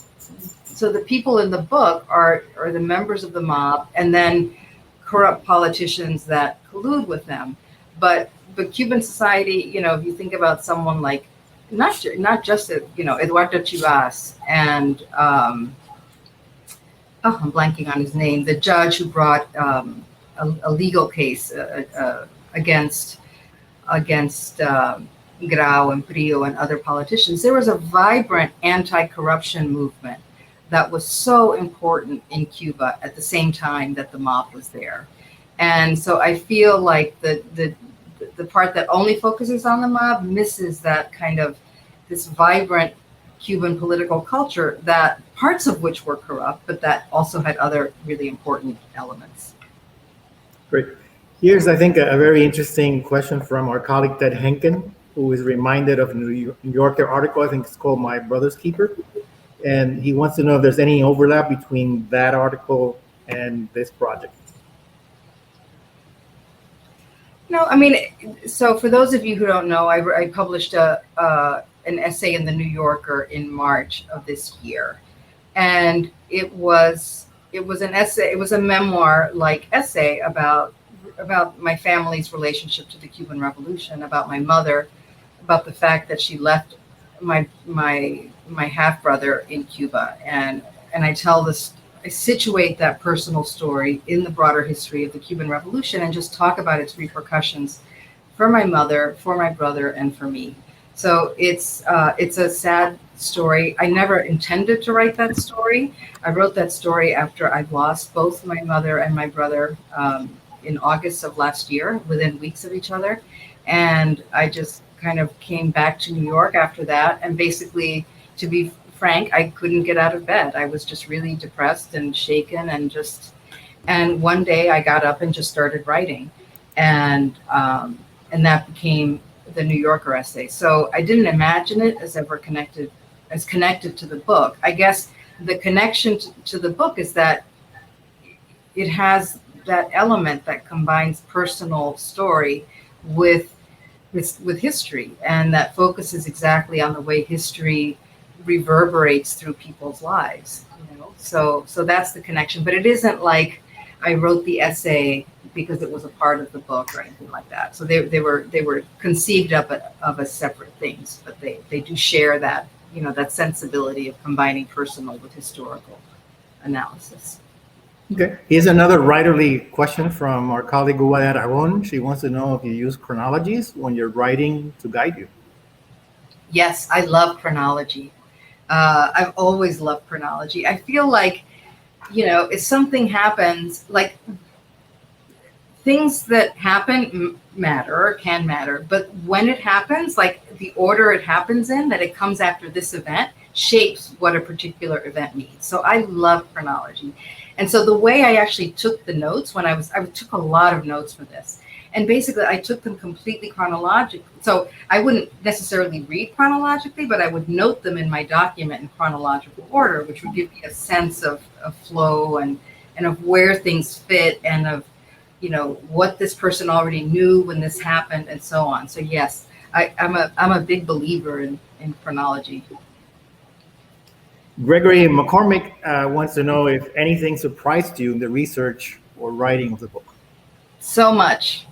Speaker 4: so the people in the book are the members of the mob, and then corrupt politicians that collude with them. But Cuban society, if you think about someone like not just Eduardo Chivas and I'm blanking on his name, the judge who brought a legal case against Grau and Prio and other politicians. There was a vibrant anti-corruption movement that was so important in Cuba at the same time that the mob was there. And so I feel like the part that only focuses on the mob misses that kind of this vibrant Cuban political culture, that parts of which were corrupt, but that also had other really important elements.
Speaker 2: Great. Here's, I think, a very interesting question from our colleague Ted Henkin, who is reminded of a New Yorker article, I think it's called My Brother's Keeper. And he wants to know if there's any overlap between that article and this project.
Speaker 4: No, I mean, so for those of you who don't know, I published an essay in the New Yorker in March of this year. And it was an essay, it was a memoir-like essay about my family's relationship to the Cuban Revolution, about my mother, about the fact that she left my half-brother in Cuba. And I situate that personal story in the broader history of the Cuban Revolution and just talk about its repercussions for my mother, for my brother, and for me. So it's a sad story. I never intended to write that story. I wrote that story after I'd lost both my mother and my brother in August of last year, within weeks of each other. And I just kind of came back to New York after that. And basically, to be frank, I couldn't get out of bed. I was just really depressed and shaken, and one day I got up and just started writing. And that became the New Yorker essay. So I didn't imagine it as ever connected to the book. I guess the connection to the book is that it has that element that combines personal story with history, and that focuses exactly on the way history reverberates through people's lives. So that's the connection. But it isn't like I wrote the essay because it was a part of the book or anything like that. So they were conceived of as separate things, but they do share that that sensibility of combining personal with historical analysis.
Speaker 2: Okay. Here's another writerly question from our colleague Cuba de Aragon. She wants to know if you use chronologies when you're writing to guide you.
Speaker 4: Yes, I love chronology. I've always loved chronology. I feel like, if something happens, like things that happen matter or can matter, but when it happens, like the order it happens in, that it comes after this event, shapes what a particular event means. So I love chronology. And so the way I actually took the notes when I took a lot of notes for this. And basically I took them completely chronologically. So I wouldn't necessarily read chronologically, but I would note them in my document in chronological order, which would give me a sense of flow and of where things fit, and of, what this person already knew when this happened, and so on. So yes, I'm a big believer in chronology.
Speaker 2: Gregory McCormick wants to know if anything surprised you in the research or writing of the book.
Speaker 4: So much.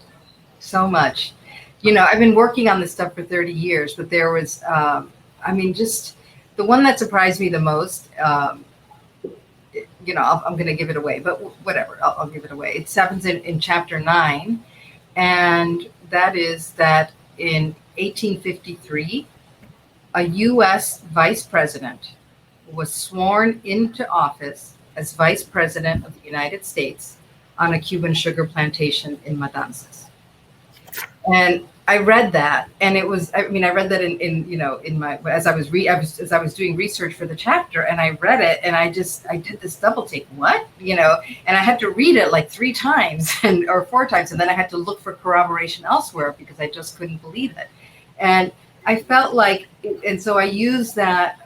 Speaker 4: I've been working on this stuff for 30 years, but there was, just the one that surprised me the most I'm going to give it away, but whatever, I'll give it away. It happens in chapter 9, and that is that in 1853, a U.S. vice president was sworn into office as vice president of the United States on a Cuban sugar plantation in Matanzas. And I read that, and I read that in my, as I was doing research for the chapter, and I read it, and I did this double take, and I had to read it like 3 times or 4 times, and then I had to look for corroboration elsewhere because I just couldn't believe it. And I felt like, and so I used that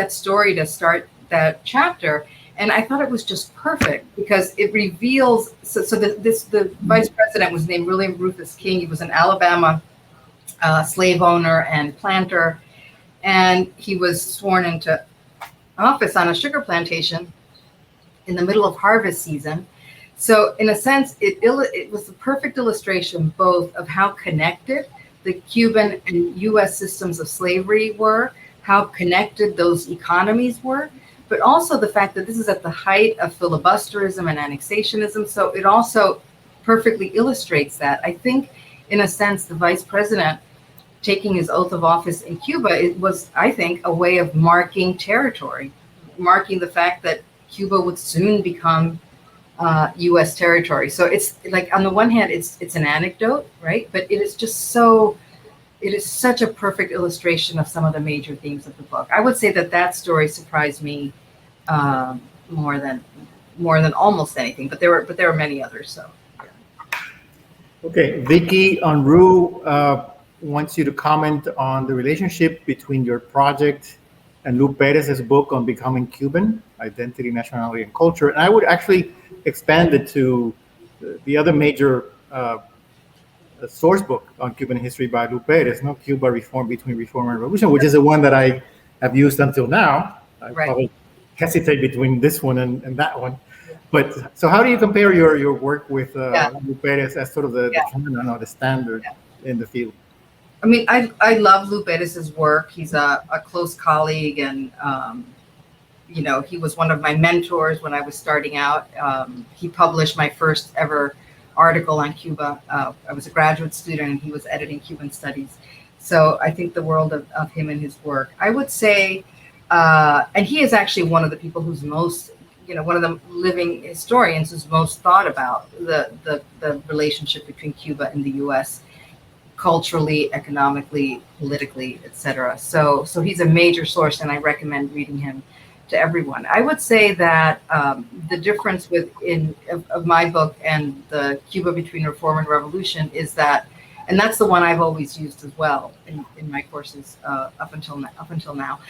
Speaker 4: story to start that chapter. And I thought it was just perfect because it reveals. The vice president was named William Rufus King. He was an Alabama slave owner and planter, and he was sworn into office on a sugar plantation in the middle of harvest season. So, in a sense, it was the perfect illustration both of how connected the Cuban and U.S. systems of slavery were, how connected those economies were, but also the fact that this is at the height of filibusterism and annexationism. So it also perfectly illustrates that. I think, in a sense, the vice president taking his oath of office in Cuba, it was, I think, a way of marking territory, marking the fact that Cuba would soon become U.S. territory. So it's like, on the one hand, it's an anecdote, right? But it is just it is such a perfect illustration of some of the major themes of the book. I would say that story surprised me more than almost anything, but there were many others. So, yeah.
Speaker 2: Okay, Vicky Unruh wants you to comment on the relationship between your project and Lu Perez's book on becoming Cuban, Identity, Nationality, and Culture. And I would actually expand it to the other major source book on Cuban history by Lu Perez, Cuba Reform, Between Reform and Revolution, which is the one that I have used until now. I probably hesitate between this one and that one. But so how do you compare your work with Lu Perez as sort of the canon or the standard in the field?
Speaker 4: I mean, I love Lu Perez's work. He's a close colleague, and he was one of my mentors when I was starting out. He published my first ever article on Cuba. I was a graduate student, and he was editing Cuban studies. So I think the world of him and his work. I would say, and he is actually one of the people who's most, one of the living historians who's most thought about the relationship between Cuba and the U.S. culturally, economically, politically, etc. So he's a major source, and I recommend reading him to everyone. I would say that the difference of my book and the Cuba Between Reform and Revolution is that, and that's the one I've always used as well in my courses up until now.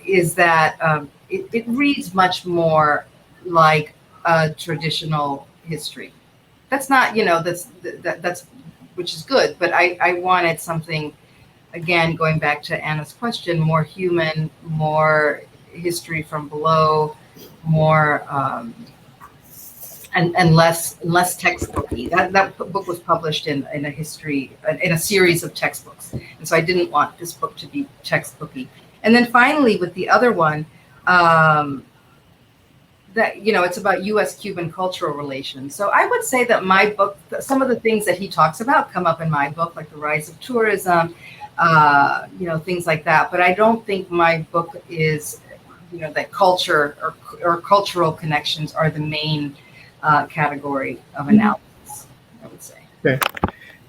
Speaker 4: Is that it reads much more like a traditional history. That's not, that's which is good, but I wanted something, again, going back to Anna's question, more human, more history from below, more and less textbooky. That book was published in a series of textbooks, and so I didn't want this book to be textbooky. And then finally, with the other one, that it's about U.S.-Cuban cultural relations. So I would say that my book, some of the things that he talks about come up in my book, like the rise of tourism, things like that. But I don't think my book is, that culture or cultural connections are the main category of analysis, I would say.
Speaker 2: Okay.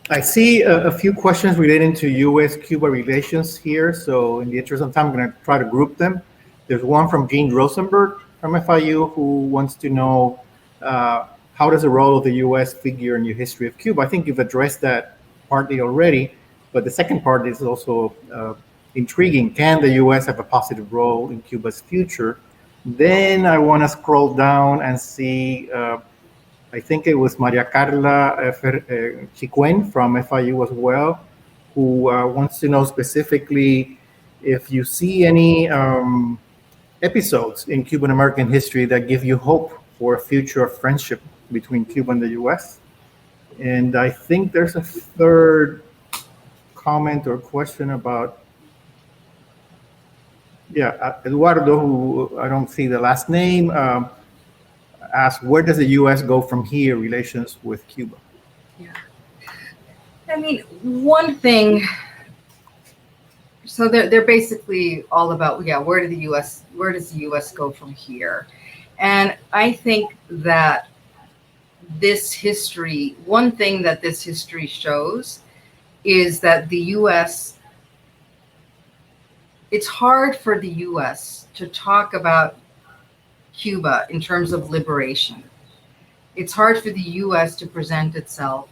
Speaker 2: I see a few questions relating to U.S.-Cuba relations here. So in the interest of time, I'm going to try to group them. There's one from Gene Rosenberg from FIU who wants to know how does the role of the U.S. figure in your history of Cuba? I think you've addressed that partly already, but the second part is also intriguing. Can the U.S. have a positive role in Cuba's future? Then I want to scroll down and see, I think it was Maria Carla Chiquen from FIU as well, who wants to know specifically if you see any episodes in Cuban American history that give you hope for a future of friendship between Cuba and the U.S. And I think there's a third comment or question about Yeah, Eduardo, who I don't see the last name, asked, where does the U.S. go from here, relations with Cuba?
Speaker 4: Yeah. I mean, one thing, so they're basically all about, yeah, where does the U.S. go from here? And I think that this history, one thing that this history shows is that the U.S., it's hard for the U.S. to talk about Cuba in terms of liberation. It's hard for the U.S. to present itself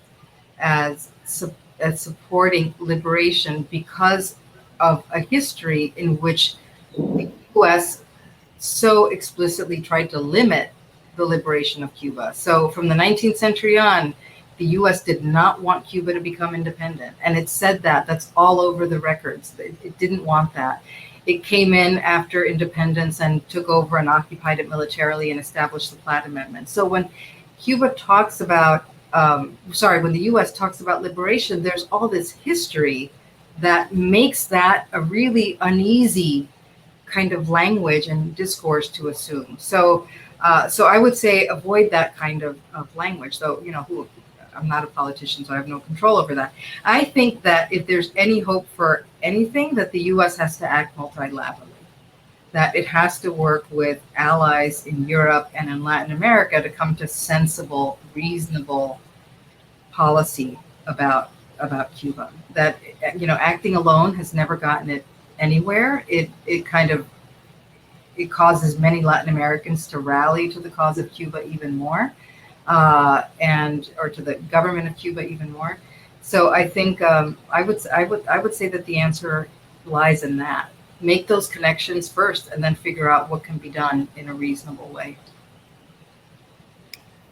Speaker 4: as supporting liberation because of a history in which the U.S. so explicitly tried to limit the liberation of Cuba. So from the 19th century on, the U.S. did not want Cuba to become independent. And it said that. That's all over the records. It didn't want that. It came in after independence and took over and occupied it militarily and established the Platt Amendment. So when Cuba talks about, when the U.S. talks about liberation, there's all this history that makes that a really uneasy kind of language and discourse to assume. So I would say avoid that kind of language. So, I'm not a politician, so I have no control over that. I think that if there's any hope for anything, that the U.S. has to act multilaterally, that it has to work with allies in Europe and in Latin America to come to sensible, reasonable policy about Cuba. That, acting alone has never gotten it anywhere. It causes many Latin Americans to rally to the cause of Cuba even more, or to the government of Cuba even more. So I think I would say that the answer lies in that. Make those connections first, and then figure out what can be done in a reasonable way.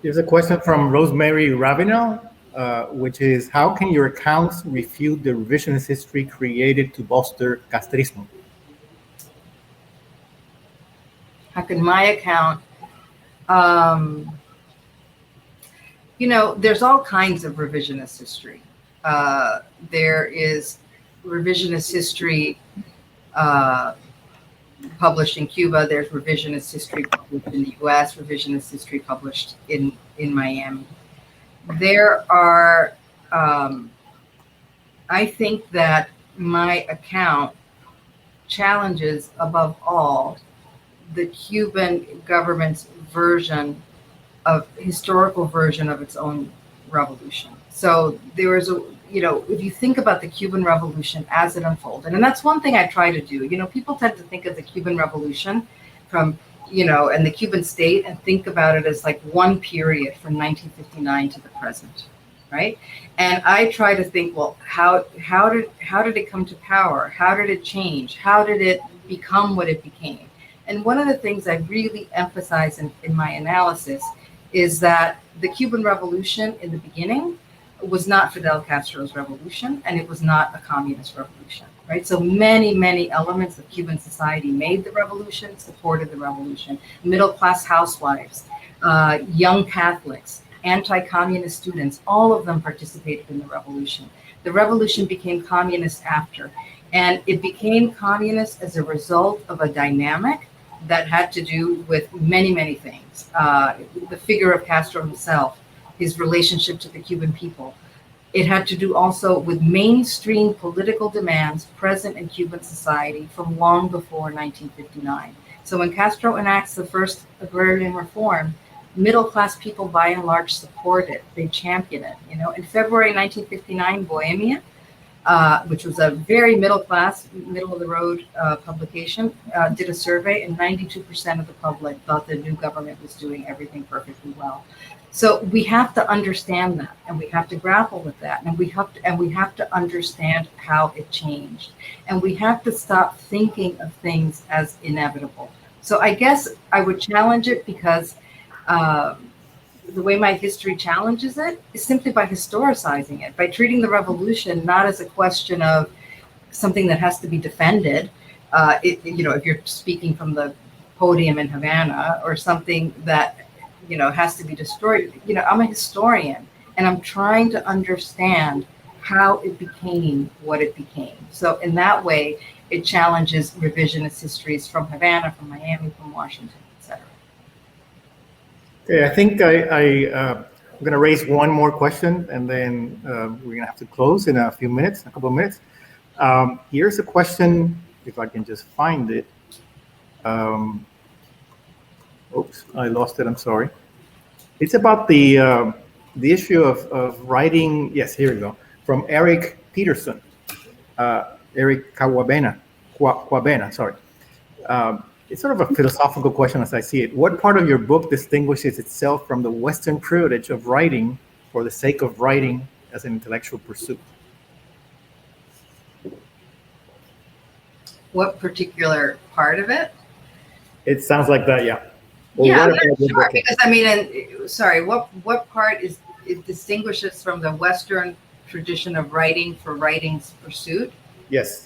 Speaker 2: Here's a question from Rosemary Ravenel, which is, how can your accounts refute the revisionist history created to bolster castrismo?
Speaker 4: How can my account, there's all kinds of revisionist history. There is revisionist history published in Cuba. There's revisionist history published in the US, revisionist history published in Miami. There are, I think that my account challenges above all the Cuban government's historical version of its own revolution. So there was if you think about the Cuban Revolution as it unfolded, and that's one thing I try to do, people tend to think of the Cuban Revolution from, and the Cuban state and think about it as like one period from 1959 to the present, right? And I try to think, well, how did it come to power? How did it change? How did it become what it became? And one of the things I really emphasize in my analysis is that the Cuban Revolution in the beginning was not Fidel Castro's revolution, and it was not a communist revolution, right? So many, many elements of Cuban society made the revolution, supported the revolution. Middle-class housewives, young Catholics, anti-communist students, all of them participated in the revolution. The revolution became communist after, and it became communist as a result of a dynamic that had to do with many, many things. The figure of Castro himself, his relationship to the Cuban people. It had to do also with mainstream political demands present in Cuban society from long before 1959. So when Castro enacts the first agrarian reform, middle-class people by and large support it. They champion it. In February 1959, Bohemia, which was a very middle-class, middle-of-the-road publication, did a survey, and 92% of the public thought the new government was doing everything perfectly well. So we have to understand that, and we have to grapple with that, and we have to understand how it changed, and we have to stop thinking of things as inevitable. So I guess I would challenge it because the way my history challenges it is simply by historicizing it, by treating the revolution not as a question of something that has to be defended, if you're speaking from the podium in Havana, or something that has to be destroyed. I'm a historian, and I'm trying to understand how it became what it became. So in that way, it challenges revisionist histories from Havana, from Miami, from Washington, etc.
Speaker 2: Okay, I think I'm going to raise one more question, and then we're going to have to close in a few minutes, a couple of minutes. Here's a question, if I can just find it. Oops, I lost it. I'm sorry. It's about the issue of writing. Yes, here we go. From Eric Peterson, Eric Kawabena, sorry. It's sort of a philosophical question as I see it. What part of your book distinguishes itself from the Western privilege of writing for the sake of writing as an intellectual pursuit?
Speaker 4: What particular part of it?
Speaker 2: It sounds like that, yeah.
Speaker 4: Well, yeah, sure. Because I mean, sorry, what part it distinguishes from the Western tradition of writing for writing's pursuit?
Speaker 2: Yes.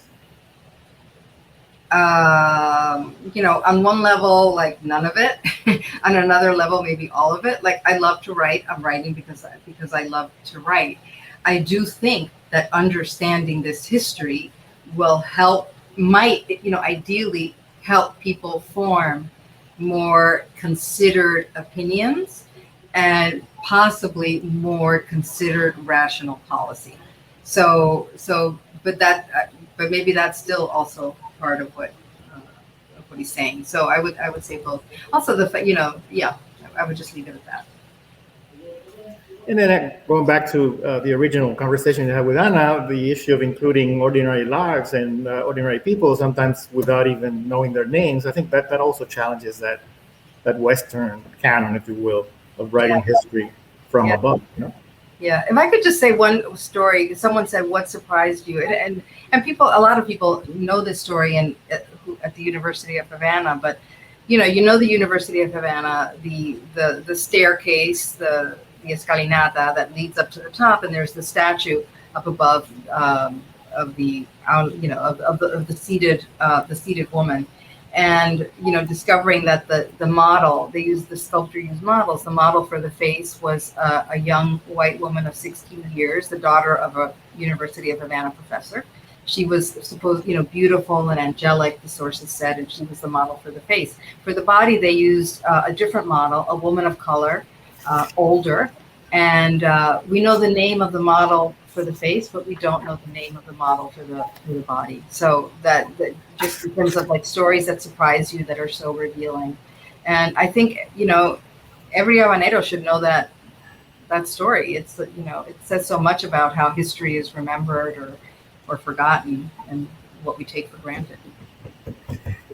Speaker 4: You know, on one level, like none of it. On another level, maybe all of it. Like I love to write. I'm writing because I love to write. I do think that understanding this history will help, might, you know, ideally help people form more considered opinions and possibly more considered rational policy. So, but maybe that's still also part of what he's saying. So I would say both. Also, yeah, I would just leave it at that.
Speaker 2: And then going back to the original conversation you had with Ana, the issue of including ordinary lives and ordinary people, sometimes without even knowing their names, I think that also challenges that Western canon, if you will, of writing history from above. You know?
Speaker 4: Yeah, if I could just say one story. Someone said, "What surprised you?" And a lot of people know this story at the University of Havana, but you know the University of Havana, the staircase, the escalinata that leads up to the top, and there's the statue up above of the seated woman, and discovering that the model they used, the sculptor used models. The model for the face was a young white woman of 16 years, the daughter of a University of Havana professor. She was supposed, beautiful and angelic, the sources said, and she was the model for the face. For the body, they used a different model, a woman of color, older, and we know the name of the model for the face, but we don't know the name of the model for the body. So that just in terms of like stories that surprise you, that are so revealing. And I think, every Habanero should know that story. It's, it says so much about how history is remembered or forgotten and what we take for granted.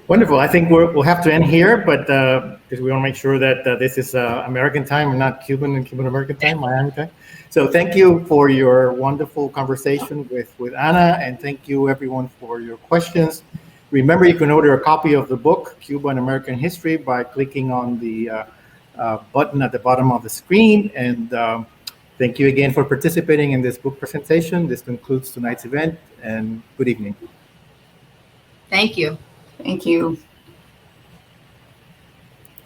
Speaker 2: Wonderful. I think we'll have to end here, but because we want to make sure that this is American time and not Cuban and Cuban American time, Miami time. So thank you for your wonderful conversation with Ana, and thank you everyone for your questions. Remember, you can order a copy of the book, Cuba and American History, by clicking on the button at the bottom of the screen. And thank you again for participating in this book presentation. This concludes tonight's event, and good evening.
Speaker 4: Thank you.
Speaker 3: Thank you.